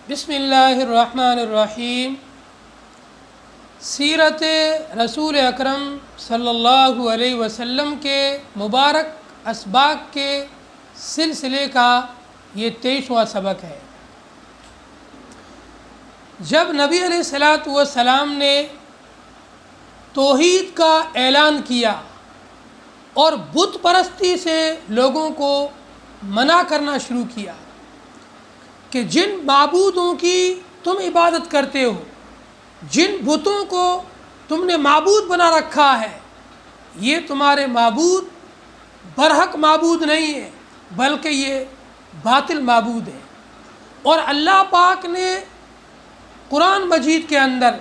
بسم اللہ الرحمن الرحیم۔ سیرت رسول اکرم صلی اللہ علیہ وسلم کے مبارک اسباق کے سلسلے کا یہ 23واں سبق ہے۔ جب نبی علیہ الصلاۃ والسلام نے توحید کا اعلان کیا اور بت پرستی سے لوگوں کو منع کرنا شروع کیا کہ جن معبودوں کی تم عبادت کرتے ہو، جن بتوں کو تم نے معبود بنا رکھا ہے، یہ تمہارے معبود برحق معبود نہیں ہے بلکہ یہ باطل معبود ہے۔ اور اللہ پاک نے قرآن مجید کے اندر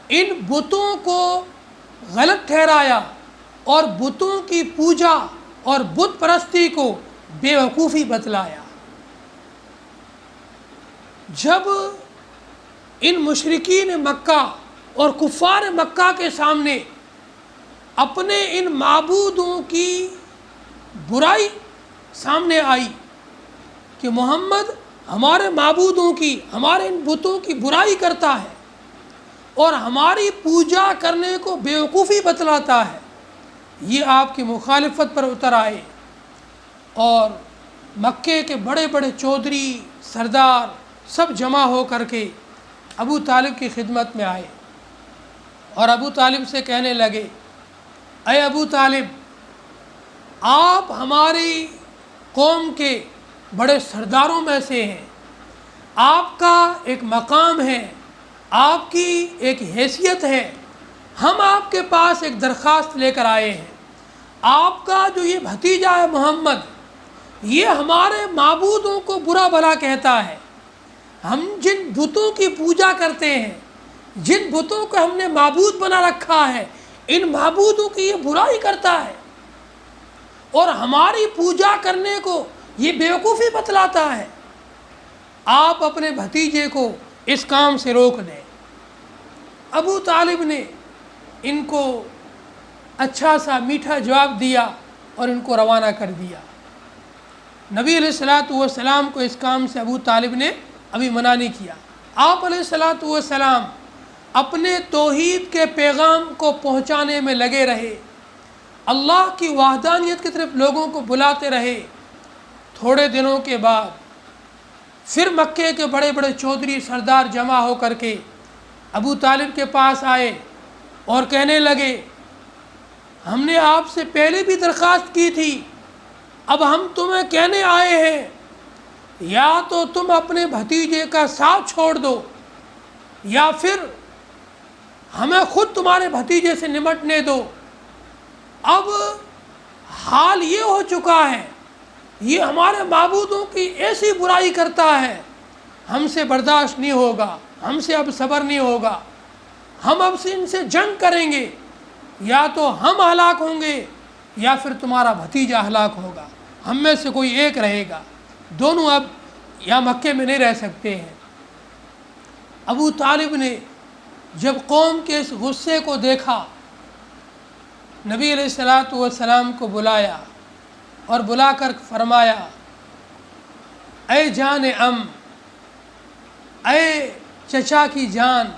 ان بتوں کو غلط ٹھہرایا اور بتوں کی پوجا اور بت پرستی کو بے وقوفی بتلایا۔ جب ان مشرکین مکہ اور کفار مکہ کے سامنے اپنے ان معبودوں کی برائی سامنے آئی کہ محمد ہمارے معبودوں کی، ہمارے ان بتوں کی برائی کرتا ہے اور ہماری پوجا کرنے کو بیوقوفی بتلاتا ہے، یہ آپ کی مخالفت پر اتر آئے اور مکے کے بڑے بڑے چودھری سردار سب جمع ہو کر کے ابو طالب کی خدمت میں آئے اور ابو طالب سے کہنے لگے، اے ابو طالب، آپ ہماری قوم کے بڑے سرداروں میں سے ہیں، آپ کا ایک مقام ہے، آپ کی ایک حیثیت ہے، ہم آپ کے پاس ایک درخواست لے کر آئے ہیں۔ آپ کا جو یہ بھتیجا ہے محمد، یہ ہمارے معبودوں کو برا بھلا کہتا ہے، ہم جن بتوں کی پوجا کرتے ہیں، جن بتوں کو ہم نے معبود بنا رکھا ہے، ان معبودوں کی یہ برائی کرتا ہے اور ہماری پوجا کرنے کو یہ بیوقوفی بتلاتا ہے۔ آپ اپنے بھتیجے کو اس کام سے روک دیں۔ ابو طالب نے ان کو اچھا سا میٹھا جواب دیا اور ان کو روانہ کر دیا۔ نبی علیہ الصلاۃ والسلام کو اس کام سے ابو طالب نے ابھی منع نہیں کیا۔ آپ علیہ الصلاۃ والسلام اپنے توحید کے پیغام کو پہنچانے میں لگے رہے، اللہ کی وحدانیت کی طرف لوگوں کو بلاتے رہے۔ تھوڑے دنوں کے بعد پھر مکے کے بڑے بڑے چودھری سردار جمع ہو کر کے ابو طالب کے پاس آئے اور کہنے لگے، ہم نے آپ سے پہلے بھی درخواست کی تھی، اب ہم تمہیں کہنے آئے ہیں یا تو تم اپنے بھتیجے کا ساتھ چھوڑ دو یا پھر ہمیں خود تمہارے بھتیجے سے نمٹنے دو۔ اب حال یہ ہو چکا ہے، یہ ہمارے معبودوں کی ایسی برائی کرتا ہے، ہم سے برداشت نہیں ہوگا، ہم سے اب صبر نہیں ہوگا، ہم اب سے ان سے جنگ کریں گے، یا تو ہم ہلاک ہوں گے یا پھر تمہارا بھتیجا ہلاک ہوگا، ہم میں سے کوئی ایک رہے گا، دونوں اب یا مکے میں نہیں رہ سکتے ہیں۔ ابو طالب نے جب قوم کے اس غصے کو دیکھا، نبی علیہ الصلاۃ والسلام کو بلایا اور بلا کر فرمایا، اے جان اے چچا کی جان،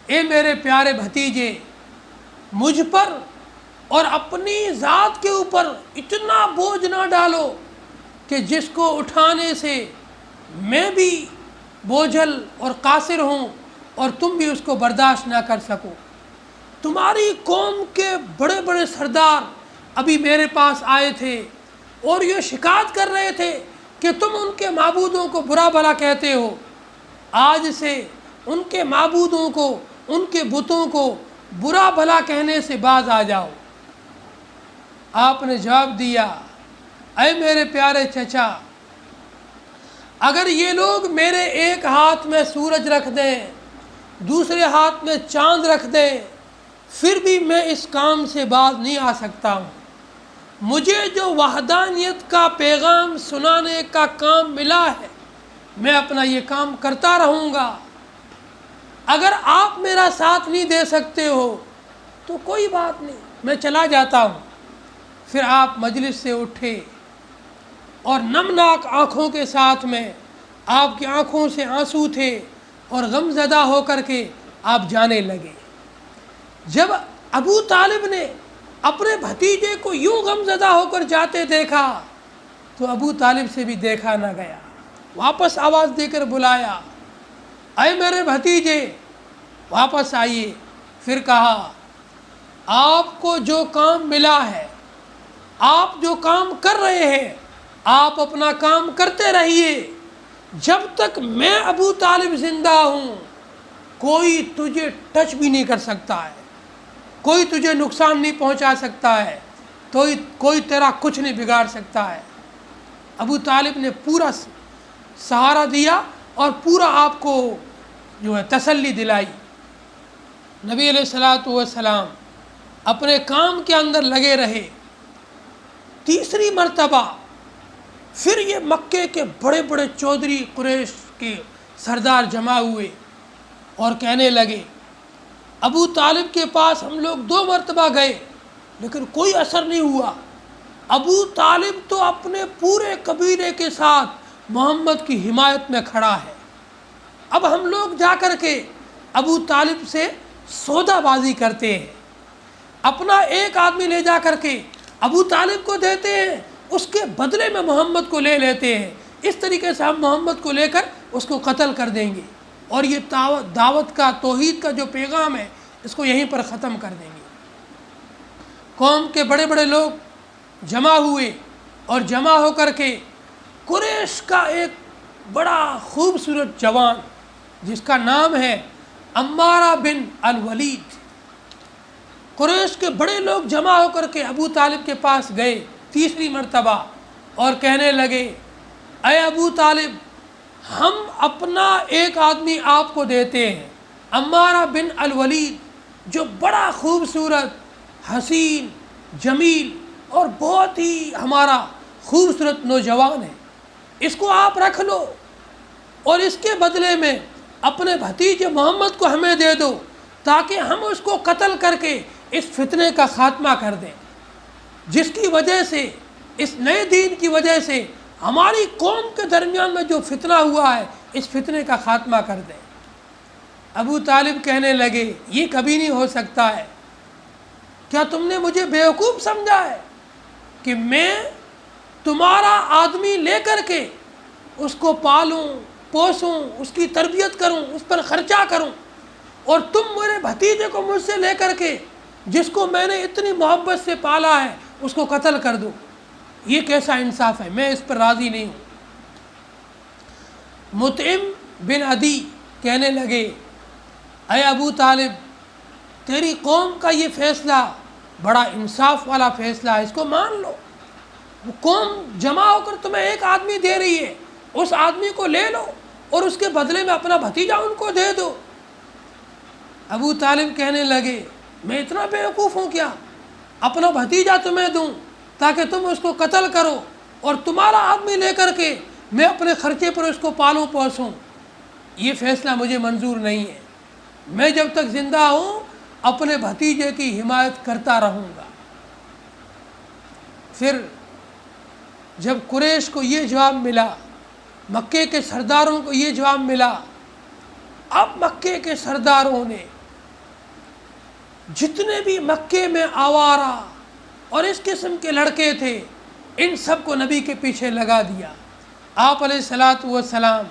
اے میرے پیارے بھتیجے، مجھ پر اور اپنی ذات کے اوپر اتنا بوجھ نہ ڈالو کہ جس کو اٹھانے سے میں بھی بوجھل اور قاصر ہوں اور تم بھی اس کو برداشت نہ کر سکو۔ تمہاری قوم کے بڑے بڑے سردار ابھی میرے پاس آئے تھے اور یہ شکایت کر رہے تھے کہ تم ان کے معبودوں کو برا بھلا کہتے ہو، آج سے ان کے معبودوں کو، ان کے بتوں کو برا بھلا کہنے سے باز آ جاؤ۔ آپ نے جواب دیا، اے میرے پیارے چچا، اگر یہ لوگ میرے ایک ہاتھ میں سورج رکھ دیں، دوسرے ہاتھ میں چاند رکھ دیں، پھر بھی میں اس کام سے باز نہیں آ سکتا ہوں۔ مجھے جو وحدانیت کا پیغام سنانے کا کام ملا ہے، میں اپنا یہ کام کرتا رہوں گا۔ اگر آپ میرا ساتھ نہیں دے سکتے ہو تو کوئی بات نہیں، میں چلا جاتا ہوں۔ پھر آپ مجلس سے اٹھے اور نمناک آنکھوں کے ساتھ میں آپ کی آنکھوں سے آنسو تھے اور غم زدہ ہو کر کے آپ جانے لگے۔ جب ابو طالب نے اپنے بھتیجے کو یوں غم زدہ ہو کر جاتے دیکھا تو ابو طالب سے بھی دیکھا نہ گیا، واپس آواز دے کر بلایا، اے میرے بھتیجے واپس آئیے۔ پھر کہا، آپ کو جو کام ملا ہے، آپ جو کام کر رہے ہیں، آپ اپنا کام کرتے رہیے، جب تک میں ابو طالب زندہ ہوں کوئی تجھے ٹچ بھی نہیں کر سکتا ہے، کوئی تجھے نقصان نہیں پہنچا سکتا ہے، کوئی تیرا کچھ نہیں بگاڑ سکتا ہے۔ ابو طالب نے پورا سہارا دیا اور پورا آپ کو جو ہے تسلی دلائی۔ نبی علیہ الصلوۃ والسلام اپنے کام کے اندر لگے رہے۔ تیسری مرتبہ پھر یہ مکے کے بڑے بڑے چودھری قریش کے سردار جمع ہوئے اور کہنے لگے، ابو طالب کے پاس ہم لوگ 2 مرتبہ گئے لیکن کوئی اثر نہیں ہوا، ابو طالب تو اپنے پورے قبیلے کے ساتھ محمد کی حمایت میں کھڑا ہے، اب ہم لوگ جا کر کے ابو طالب سے سودا بازی کرتے ہیں، اپنا ایک آدمی لے جا کر کے ابو طالب کو دیتے ہیں، اس کے بدلے میں محمد کو لے لیتے ہیں، اس طریقے سے ہم محمد کو لے کر اس کو قتل کر دیں گے اور یہ دعوت کا، توحید کا جو پیغام ہے اس کو یہیں پر ختم کر دیں گے۔ قوم کے بڑے بڑے لوگ جمع ہوئے اور جمع ہو کر کے قریش کا ایک بڑا خوبصورت جوان جس کا نام ہے عمارہ بن الولید، قریش کے بڑے لوگ جمع ہو کر کے ابو طالب کے پاس گئے تیسری مرتبہ اور کہنے لگے، اے ابو طالب ہم اپنا ایک آدمی آپ کو دیتے ہیں، عمارہ بن الولید، جو بڑا خوبصورت، حسین، جمیل اور بہت ہی ہمارا خوبصورت نوجوان ہے، اس کو آپ رکھ لو اور اس کے بدلے میں اپنے بھتیجے محمد کو ہمیں دے دو تاکہ ہم اس کو قتل کر کے اس فتنے کا خاتمہ کر دیں، جس کی وجہ سے، اس نئے دین کی وجہ سے ہماری قوم کے درمیان میں جو فتنہ ہوا ہے اس فتنے کا خاتمہ کر دیں۔ ابو طالب کہنے لگے، یہ کبھی نہیں ہو سکتا ہے، کیا تم نے مجھے بیوقوف سمجھا ہے کہ میں تمہارا آدمی لے کر کے اس کو پالوں پوسوں، اس کی تربیت کروں، اس پر خرچہ کروں، اور تم میرے بھتیجے کو مجھ سے لے کر کے جس کو میں نے اتنی محبت سے پالا ہے اس کو قتل کر دو؟ یہ کیسا انصاف ہے؟ میں اس پر راضی نہیں ہوں۔ مطعم بن عدی کہنے لگے، اے ابو طالب تیری قوم کا یہ فیصلہ بڑا انصاف والا فیصلہ ہے، اس کو مان لو، وہ قوم جمع ہو کر تمہیں ایک آدمی دے رہی ہے، اس آدمی کو لے لو اور اس کے بدلے میں اپنا بھتیجا ان کو دے دو۔ ابو طالب کہنے لگے، میں اتنا بیوقوف ہوں کیا اپنا بھتیجا تمہیں دوں تاکہ تم اس کو قتل کرو اور تمہارا آدمی لے کر کے میں اپنے خرچے پر اس کو پالوں پوسوں؟ یہ فیصلہ مجھے منظور نہیں ہے، میں جب تک زندہ ہوں اپنے بھتیجے کی حمایت کرتا رہوں گا۔ پھر جب قریش کو یہ جواب ملا، مکے کے سرداروں کو یہ جواب ملا، اب مکے کے سرداروں نے جتنے بھی مکے میں آوارہ اور اس قسم کے لڑکے تھے ان سب کو نبی کے پیچھے لگا دیا۔ آپ علیہ الصلوۃ والسلام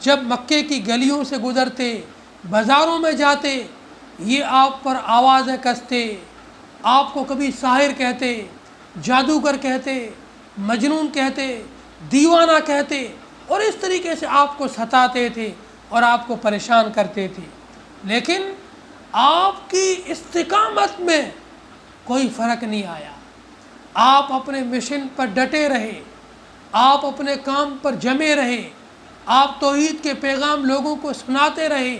جب مکے کی گلیوں سے گزرتے، بازاروں میں جاتے، یہ آپ پر آوازیں کستے، آپ کو کبھی ساحر کہتے، جادوگر کہتے، مجنون کہتے، دیوانہ کہتے، اور اس طریقے سے آپ کو ستاتے تھے اور آپ کو پریشان کرتے تھے، لیکن آپ کی استقامت میں کوئی فرق نہیں آیا۔ آپ اپنے مشن پر ڈٹے رہے، آپ اپنے کام پر جمے رہے، آپ توحید کے پیغام لوگوں کو سناتے رہے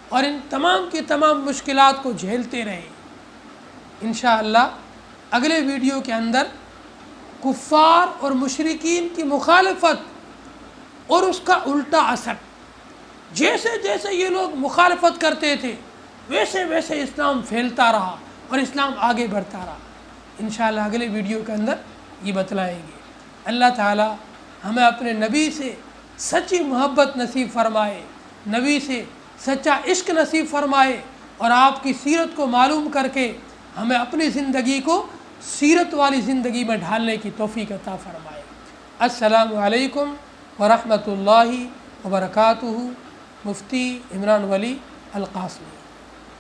اور ان تمام کی تمام مشکلات کو جھیلتے رہے۔ انشاءاللہ اگلے ویڈیو کے اندر کفار اور مشرکین کی مخالفت اور اس کا الٹا اثر، جیسے جیسے یہ لوگ مخالفت کرتے تھے ویسے ویسے اسلام پھیلتا رہا اور اسلام آگے بڑھتا رہا۔ انشاءاللہ اگلے ویڈیو کے اندر یہ بتلائیں گے۔ اللہ تعالی ہمیں اپنے نبی سے سچی محبت نصیب فرمائے، نبی سے سچا عشق نصیب فرمائے، اور آپ کی سیرت کو معلوم کر کے ہمیں اپنی زندگی کو سیرت والی زندگی میں ڈھالنے کی توفیق عطا فرمائے۔ السلام علیکم ورحمۃ اللہ وبرکاتہ۔ مفتی عمران ولی القاسمی۔